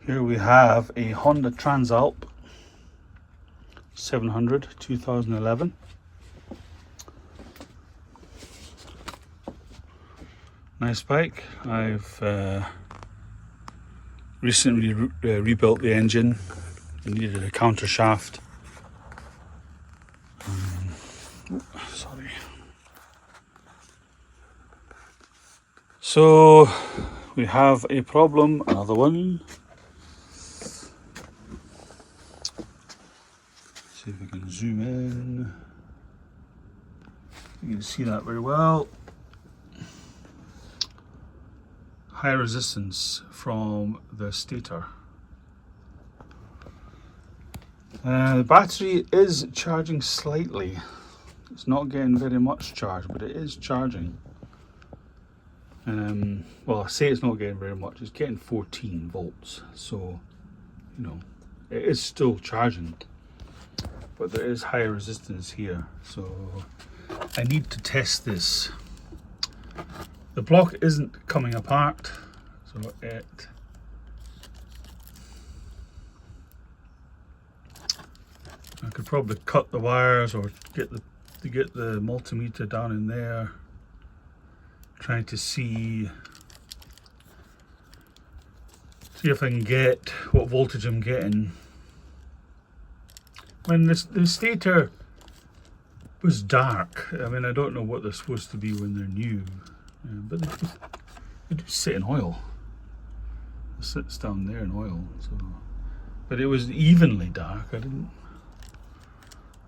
Here we have a Honda Transalp 700 2011. Nice bike. I've recently rebuilt the engine. I needed a counter shaft. Sorry. So we have a problem, another one. See if we can zoom in. You can see that very well. High resistance from the stator. The battery is charging slightly. It's not getting very much charge, but it is charging. Well, I say it's not getting very much. It's getting 14 volts, so you know it is still charging. But there is high resistance here, so I need to test this. The block isn't coming apart, so I could probably cut the wires or get the multimeter down in there, trying to see if I can get what voltage I'm getting. When the stator was dark, I mean, I don't know what they're supposed to be when they're new, but they do sit in oil. It sits down there in oil, so. But it was evenly dark. It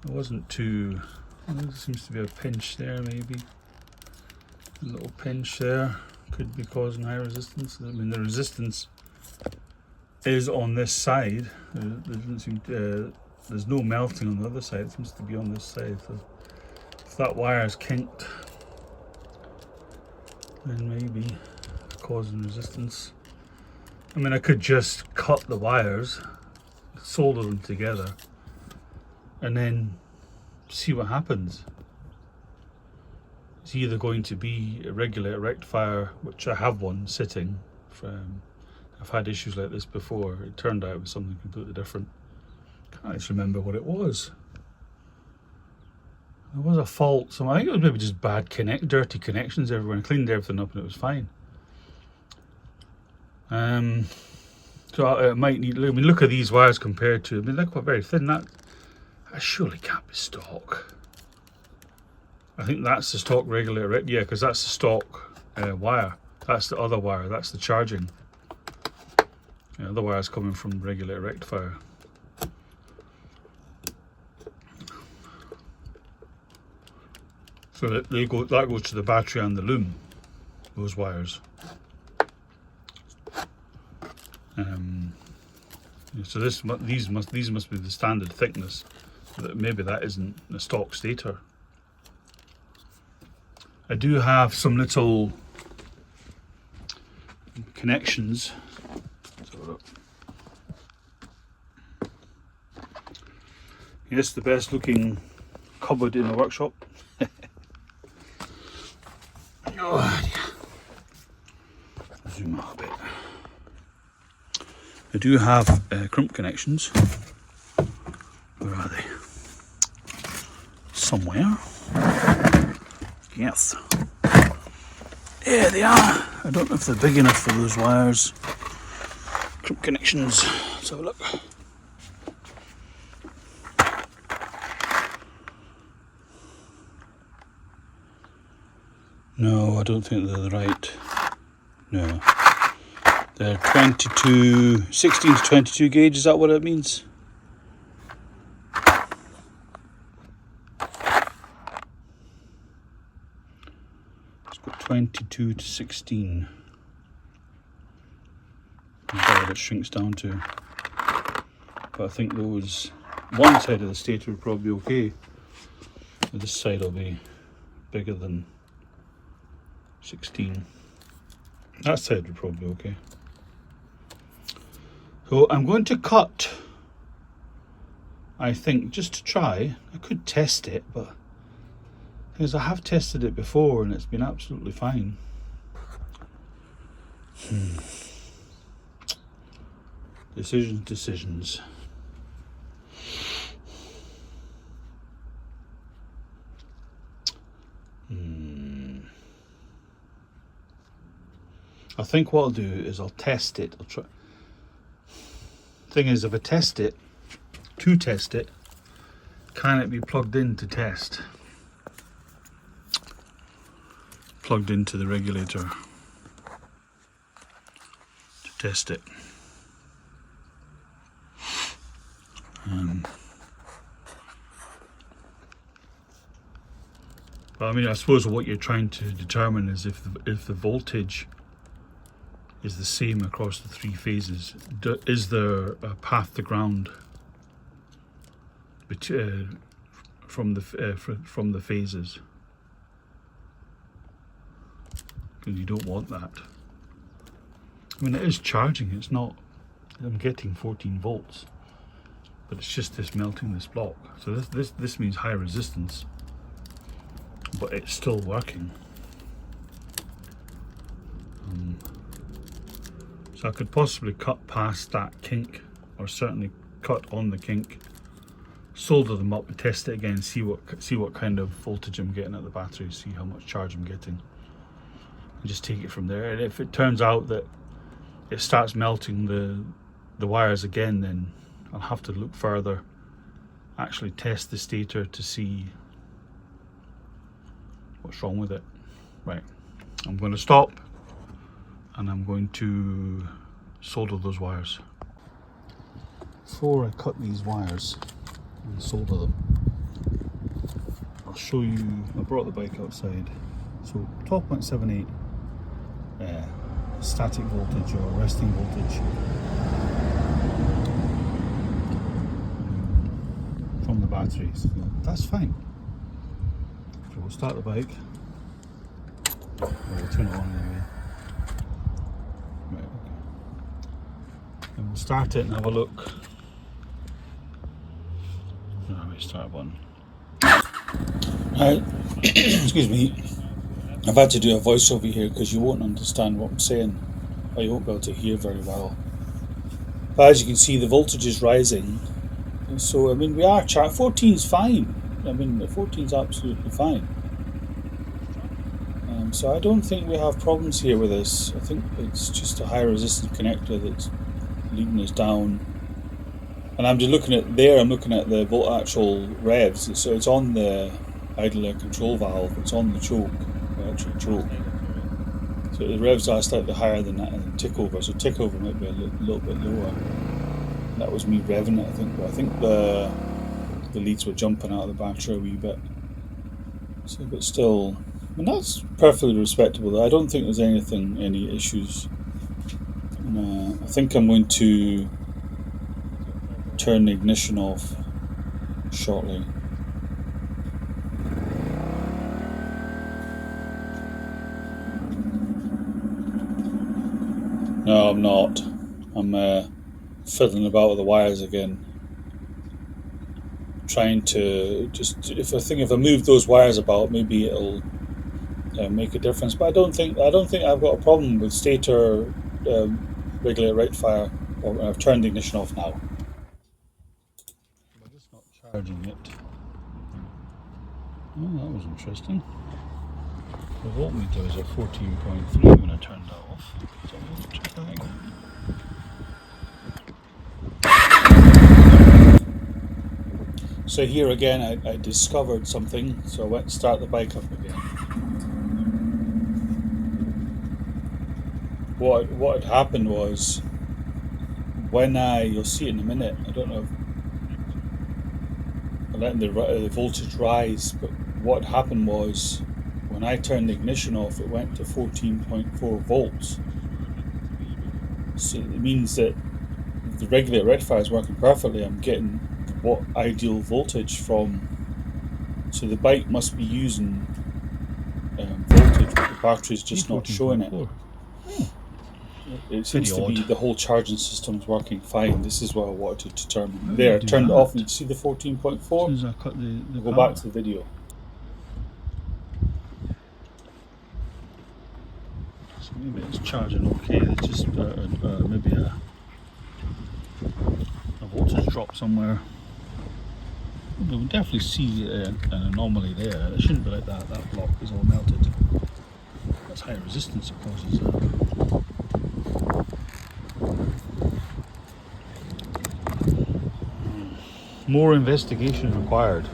wasn't too. There seems to be a pinch there, maybe. A little pinch there could be causing high resistance. I mean, the resistance is on this side. There doesn't seem to. There's no melting on the other side. It seems to be on this side. So if that wire is kinked, then maybe causing resistance. I mean, I could just cut the wires, solder them together, and then see what happens. It's either going to be a regulator rectifier, which I have one sitting. I've had issues like this before. It turned out it was something completely different. Can't actually remember what it was. There was a fault. So I think it was maybe just dirty connections everywhere. I cleaned everything up and it was fine. So it might need. I mean, look at these wires compared to. I mean, they're quite very thin. That surely can't be stock. I think that's the stock regulator. Yeah, because that's the stock wire. That's the other wire. That's the charging. The other wire's coming from regulator rectifier. So that goes to the battery and the loom. Those wires. So these must be the standard thickness. Maybe that isn't a stock stator. I do have some little connections. Yes, the best looking cupboard in the workshop. Oh, yeah. Zoom out a bit. I do have crimp connections. Where are they? Somewhere. Yes. There they are. I don't know if they're big enough for those wires. Crimp connections. Let's have a look. No, I don't think they're the right. No. They're 16 to 22 gauge, is that what it means? It's got 22 to 16. That's what it shrinks down to. But I think those, one side of the stator will probably be okay. This side will be bigger than 16. That side would probably be okay. So I'm going to cut, I think, just to try. I could test it, but because I have tested it before and it's been absolutely fine. Decisions. I think what I'll do is I'll test it. I'll try. Thing is, if I test it, can it be plugged in to test? Plugged into the regulator to test it. But I mean, I suppose what you're trying to determine is if the voltage is the same across the three phases. Is there a path to ground from the phases? Because you don't want that. I mean, it is charging. It's not. I'm getting 14 volts, but it's just this melting this block. So this means high resistance, but it's still working. So I could possibly cut past that kink, or certainly cut on the kink, solder them up and test it again, see what kind of voltage I'm getting at the battery, see how much charge I'm getting, and just take it from there. And if it turns out that it starts melting the wires again, then I'll have to look further, actually test the stator to see what's wrong with it. Right, I'm going to stop and I'm going to solder those wires. Before I cut these wires and solder them, I'll show you. I brought the bike outside. So 12.78 static voltage or resting voltage from the batteries. So that's fine. So we'll start the bike. We'll turn it on anyway. Right, okay. And we'll start it and have a look. Let me start one. Right, excuse me. I've had to do a voiceover here because you won't understand what I'm saying, or you won't be able to hear very well. But as you can see, the voltage is rising. And so, I mean, we are 14's fine. I mean, the 14's absolutely fine. So I don't think we have problems here with this. I think it's just a high resistance connector that's leading us down. And I'm just looking at there, I'm looking at the actual revs. So it's on the idle air control valve, it's on the choke, the actual choke. So the revs are slightly higher than that, and tick over. So tick over might be a little bit lower. That was me revving it, I think. But I think the leads were jumping out of the battery a wee bit. So, but still, and that's perfectly respectable. I don't think there's any issues. I think I'm going to turn the ignition off shortly. No, I'm not. I'm fiddling about with the wires again. Trying to if I move those wires about, maybe it'll make a difference. But I don't think I've got a problem with stator regulator rectifier. Or I've turned the ignition off now. I'm just not charging it. Oh, that was interesting. The voltmeter is at 14.3 when I turned that off. So let's check that again. So here again, I discovered something. So I went to start the bike up again. What had happened was, when you'll see it in a minute, I don't know if I'm letting the voltage rise, but what happened was, when I turned the ignition off, it went to 14.4 volts. So it means that the regulator rectifier is working perfectly. I'm getting what ideal voltage from. So the bike must be using voltage, but the battery's just not showing it. It seems to be the whole charging system's working fine. This is what I wanted to determine. There, I turned it off, and you see the 14.4? As soon as I cut the go back to the video. So maybe it's charging okay. It's just maybe drop somewhere. You will definitely see an anomaly there. It shouldn't be like that. That block is all melted. That's high resistance that causes that. More investigation required.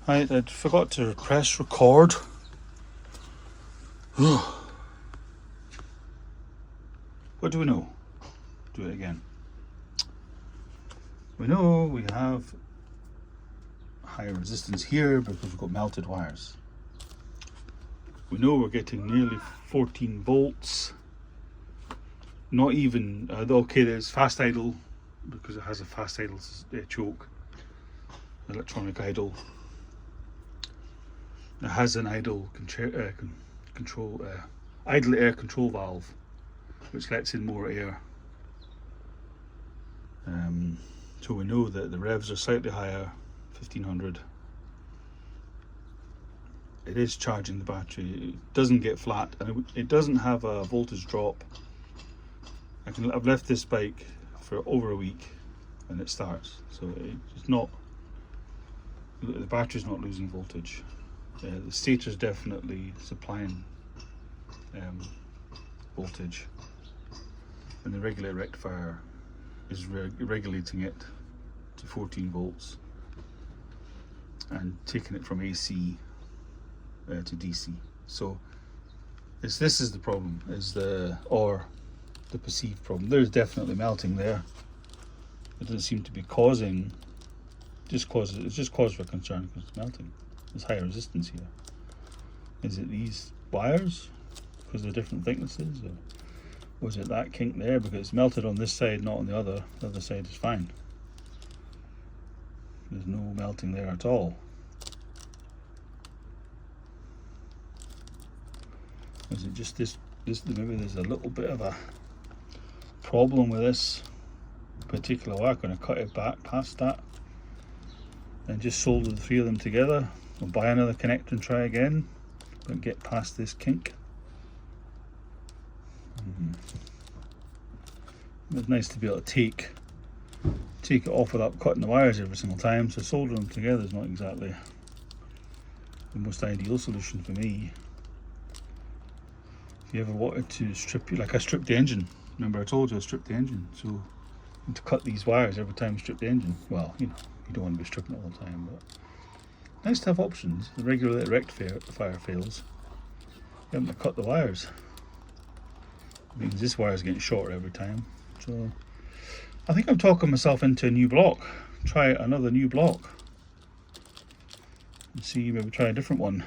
I forgot to press record. What do we know? Do it again. We know we have higher resistance here because we've got melted wires. We know we're getting nearly 14 volts. Not even, okay, there's fast idle because it has a fast idle choke, electronic idle. It has an idle idle air control valve, which lets in more air. So we know that the revs are slightly higher, 1500. It is charging the battery. It doesn't get flat, and it doesn't have a voltage drop. I've left this bike for over a week, and it starts. So it's not. The battery's not losing voltage. The stator's definitely supplying voltage, and the regulator rectifier is regulating it to 14 volts and taking it from AC to DC. So this is the problem, or the perceived problem. There's definitely melting there. It doesn't seem to be causing. It's just cause for concern because it's melting. There's higher resistance here. Is it these wires because they're different thicknesses, or was it that kink there because it's melted on this side, not on the other? The other side is fine. There's no melting there at all. Is it just this? Maybe there's a little bit of a problem with this particular wire. I'm going to cut it back past that and just solder the three of them together. We'll buy another connector and try again, but get past this kink. It's nice to be able to take it off without cutting the wires every single time, so soldering them together is not exactly the most ideal solution for me. If you ever wanted to strip, like I stripped the engine, remember I told you I stripped the engine, so to cut these wires every time you strip the engine, well, you know, you don't want to be stripping it all the time, but nice to have options. The regulator rectifier fails, you haven't to cut the wires. It means this wire is getting shorter every time. So I think I'm talking myself into a new block. Try another new block and see, maybe try a different one.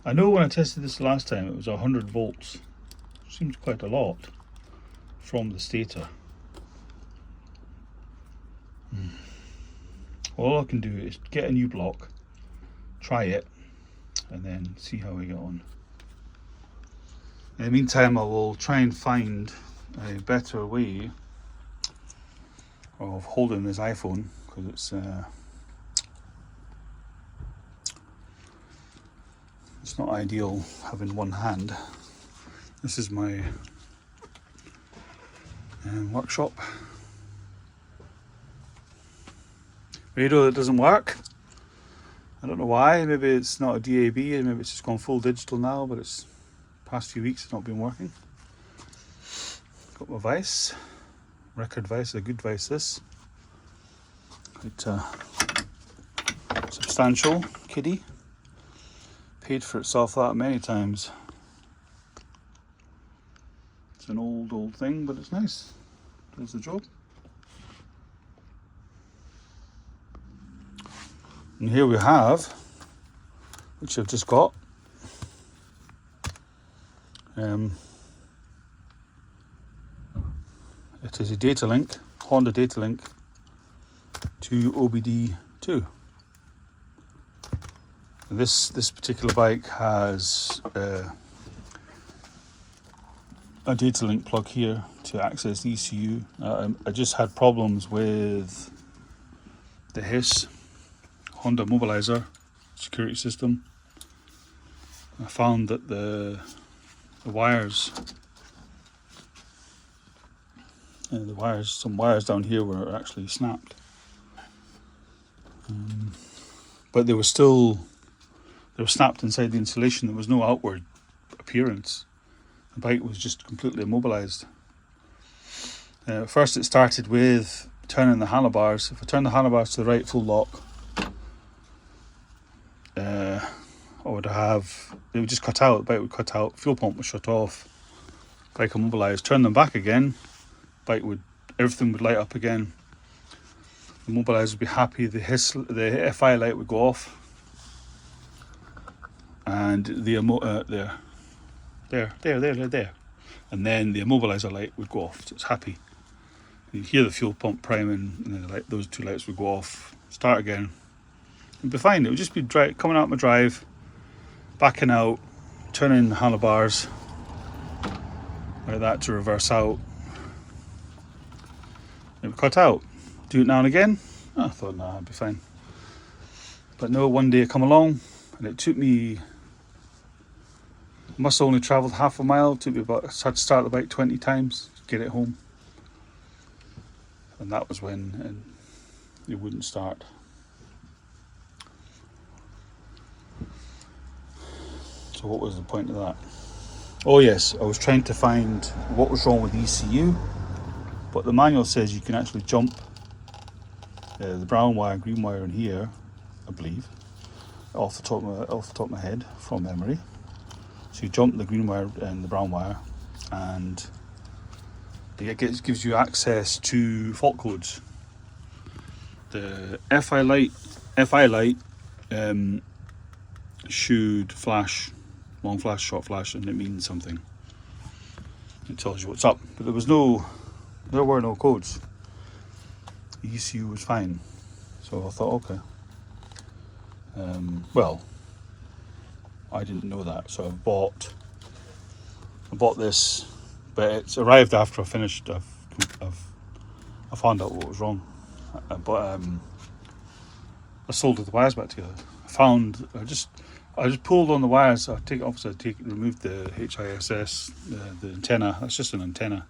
I know when I tested this last time it was 100 volts. Seems quite a lot from the stator. All I can do is get a new block, try it, and then see how we get on. In the meantime, I will try and find a better way of holding this iPhone, because it's not ideal having one hand. This is my workshop. Radio that doesn't work. I don't know why. Maybe it's not a DAB, and maybe it's just gone full digital now, but it's past few weeks it's not been working. Got my vise, record vise, a good vise this. Quite substantial kiddie. Paid for itself that many times. It's an old thing, but it's nice. Does the job. And here we have, which I've just got, it is a data link, Honda data link to OBD2. This particular bike has a data link plug here to access the ECU. I just had problems with the HIS, Honda Mobilizer security system. I found that the wires The wires, some wires down here were actually snapped, but they were snapped inside the insulation. There was no outward appearance. The bike was just completely immobilized. First it started with turning the handlebars. If I turn the handlebars to the right full lock, it would just cut out, the bike would cut out, fuel pump would shut off, bike immobilized. Turn them back again, everything would light up again. The immobilizer would be happy, the FI light would go off, and the there. And then the immobilizer light would go off, so it's happy. You'd hear the fuel pump priming, and then those two lights would go off, start again. It'd be fine. It would just be coming out my drive, backing out, turning the handlebars like that to reverse out. It would cut out. Do it now and again. I thought, nah, I'd be fine. But no, one day I come along, and it took me, must have only travelled half a mile. It took me I had to start the bike 20 times to get it home. And that was when it wouldn't start. So what was the point of that? Oh yes, I was trying to find what was wrong with the ECU, but the manual says you can actually jump the brown wire and green wire in here, I believe, off the top of my head from memory. So you jump the green wire and the brown wire, and it gives you access to fault codes. The FI light should flash, long flash, short flash, and it means something. It tells you what's up. But there were no codes. The ECU was fine. So I thought, okay. Well, I didn't know that, so I bought this, but it's arrived after I finished. I found out what was wrong, but I soldered the wires back together. I just pulled on the wires. Removed the HISS, the antenna. That's just an antenna.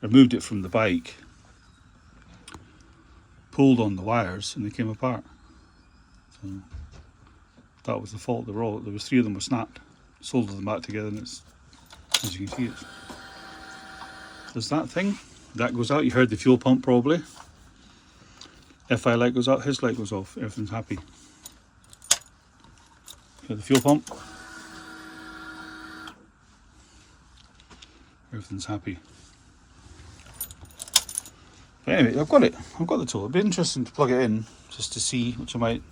Removed it from the bike. Pulled on the wires, and they came apart. So that was the fault. There was 3 of them were snapped. Soldered them back together, and it's, as you can see, there's that thing that goes out. You heard the fuel pump probably. FI light goes out, his light goes off. Everything's happy. Hear the fuel pump. Everything's happy. But anyway, I've got the tool. It'd be interesting to plug it in just to see, which I might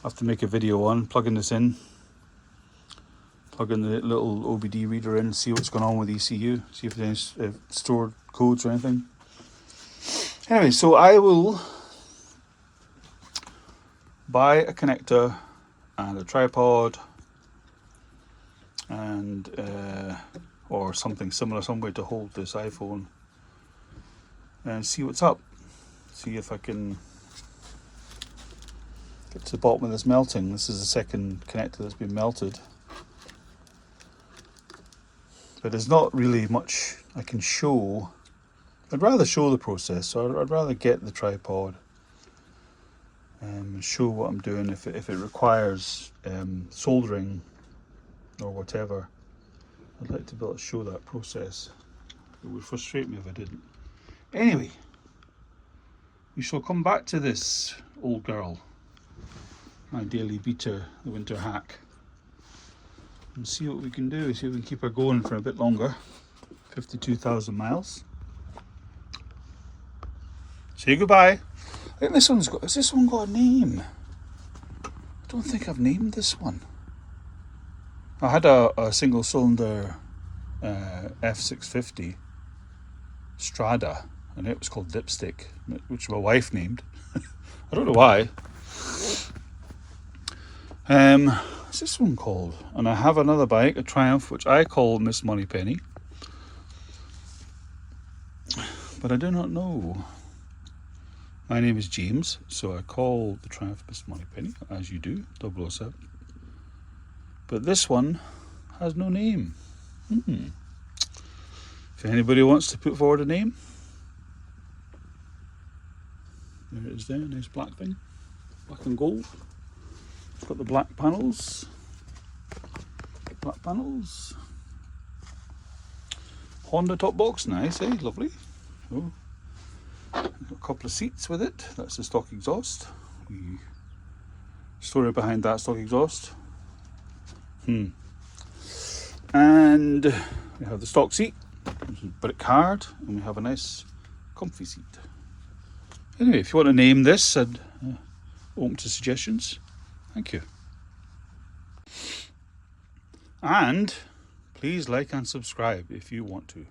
have to make a video on, plugging this in. Plug in the little OBD reader in, see what's going on with ECU, see if there's any stored codes or anything. Anyway, so I will buy a connector and a tripod and or something similar, somewhere to hold this iPhone, and see what's up. See if I can get to the bottom of this melting. This is the second connector that's been melted. But there's not really much I can show. I'd rather show the process, so I'd rather get the tripod and show what I'm doing. If it requires soldering or whatever, I'd like to be able to show that process. It would frustrate me if I didn't. Anyway, we shall come back to this old girl, my daily beater, the winter hack, and see what we can do. See if we can keep her going for a bit longer. 52,000 miles. Say goodbye. I think this one's got. Has this one got a name? I don't think I've named this one. I had a single cylinder F650 Strada, and it was called Dipstick, which my wife named. I don't know why. What's this one called? And I have another bike, a Triumph, which I call Miss Moneypenny, but I do not know. My name is James, so I call the Triumph Miss Moneypenny, as you do, 007. But this one has no name. If anybody wants to put forward a name, There it is there, nice black thing. Black and gold. It's got the black panels. Black panels. Honda top box, nice, eh? Lovely. Oh. Got a couple of seats with it. That's the stock exhaust. The story behind that stock exhaust. And we have the stock seat, brick hard, and we have a nice comfy seat. Anyway, if you want to name this, and open to suggestions. Thank you. And please like and subscribe if you want to.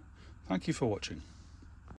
Thank you for watching.